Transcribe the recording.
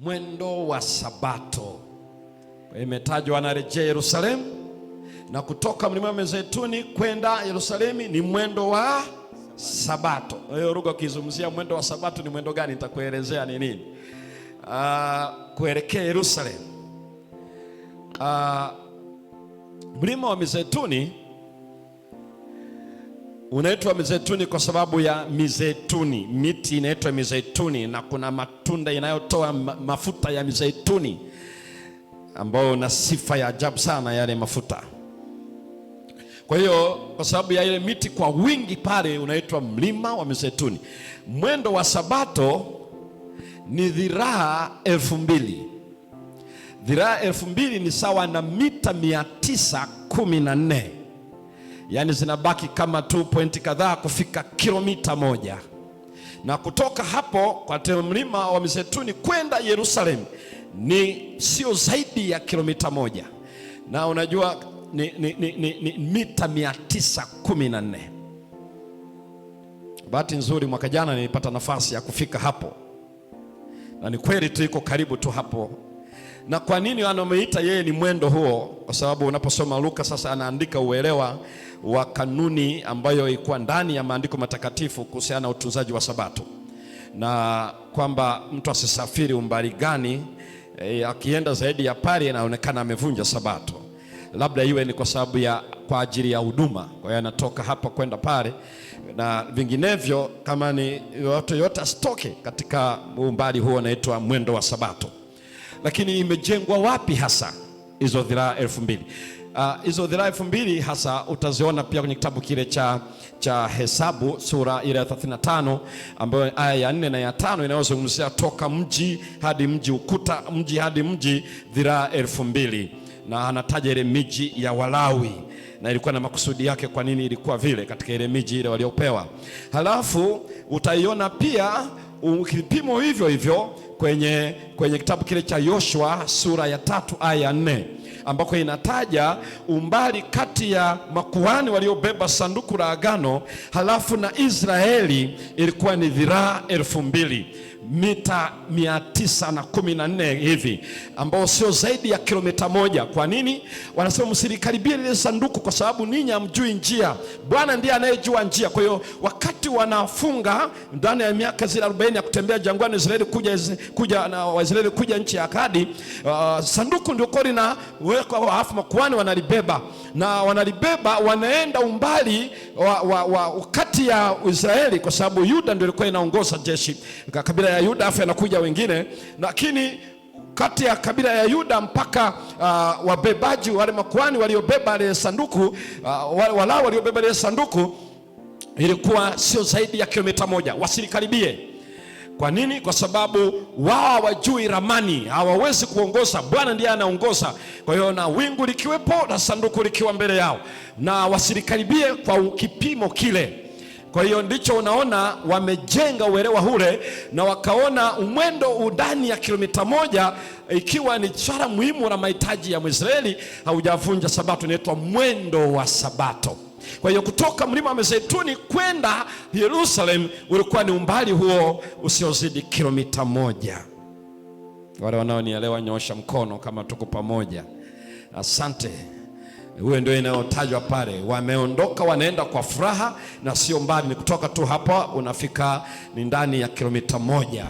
mwendo wa Sabato. Imetajwa anarejea Yerusalemu, na kutoka mlima wa Mizeituni kwenda Yerusalemu ni mwendo wa Sabato. Hiyo lugha ukizungumzia mwendo wa Sabato ni mwendo gani, nitakuelezea ni nini. Kuelekea Yerusalemu. Mlima wa Mizeituni unaitwa Mizeituni kwa sababu ya mizeituni. Miti inaitwa mizeituni, na kuna matunda inayotoa mafuta ya mizeituni ambayo na sifa ya ajabu sana yale mafuta. Kwa hiyo kwa sababu ya ile miti kwa wingi pale unaitwa mlima wa Mizeituni. Mwendo wa Sabato ni dhiraa 2000. Dhiraa 2000 ni sawa na mita 914. Yaani zinabaki kama 2 point kadhaa kufika kilomita 1. Na kutoka hapo kwa mlima wa Mizeituni kwenda Yerusalemu ni sio zaidi ya kilomita 1. Na unajua ni mita 914. Bahati nzuri mwaka jana nilipata nafasi ya kufika hapo, na ni kweli tu iko karibu tu hapo. Na kwa nini wanamuita yeye ni mwendo huo? Kwa sababu unaposoma Luka sasa anaandika uelewa wa kanuni ambayo ilikuwa ndani ya maandiko matakatifu kuhusiana na utunzaji wa Sabato, na kwamba mtu asisafiri umbali gani, akienda zaidi ya pale anaonekana amevunja Sabato. Labda iwe ni kwa sababu kwa ajili ya huduma, kwa hiyo anatoka hapa kwenda pale, na vinginevyo kama ni yote asitoke katika umbali huo unaitwa mwendo wa Sabato. Lakini imejengwa wapi hasa hizo dhiraa 2000? Hizo dhiraa 2000 hasa utaziona pia kwenye kitabu kile cha Hesabu sura ile ya 35, ambayo aya ya 4 na ya 5 inayozungumzia toka mji hadi mji, ukuta mji hadi mji, dhiraa 2000. Na anataja ile miji ya Walawi, na ilikuwa na makusudi yake kwa nini ilikuwa vile katika ile miji ile waliopewa. Halafu utaiona pia ukipimo hivyo hivyo kwenye kitabu kile cha Yoshua sura ya 3 aya ya 4, ambako inataja umbali kati ya makuhani waliobeba sanduku la agano halafu na Israeli ilikuwa ni dhiraa 2000, mita 914 hivi, ambao sio zaidi ya kilomita 1. Kwa nini? Wanasema msilikaribie lile sanduku kwa sababu ninyi hamjui njia, Bwana ndiye anayejua njia. Kwa hiyo wakati wanafunga ndani ya miaka zile 40 ya kutembea jangwani Israeli kuja na Waisraeli kuja nchi ya Ahadi, sanduku ndio kwa linawekwa, halafu makuhani wanalibeba, na wanalibeba wanaenda umbali wa kati ya Israeli, kwa sababu Yuda ndio ilikuwa inaongoza jeshi, kabila ya Yuda, afu anakuja wengine, lakini kati ya kabila ya Yuda mpaka wabebaji wale makuhani waliobeba ile sanduku, wala waliobeba ile sanduku, ilikuwa sio zaidi ya kilomita 1. Wasilikaribie. Kwa nini? Kwa sababu wao hawajui ramani, hawawezi kuongoza, Bwana ndiye anaongoza. Kwa hiyo na wingu likiwepo na sanduku likiwa mbele yao, na wasilikaribie kwa kipimo kile. Kwa hiyo ndicho unaona wamejenga uelewa ule, na wakaona umwendo udani ya kilomita 1 ikiwa ni swala muhimu la mahitaji ya Mwisraeli, haujavunja Sabato, inaitwa mwendo wa Sabato. Kwa hiyo kutoka mlima wa Mizeituni kwenda Yerusalemu ulikuwa ni umbali huo usiozidi kilomita 1. Wale wanaonielewa nyosha mkono kama tuko pamoja. Asante. Huyo ndio inayotajwa pale. Wameondoka wanaenda kwa furaha, na sio mbali, ni kutoka tu hapa unafika ni ndani ya kilomita 1.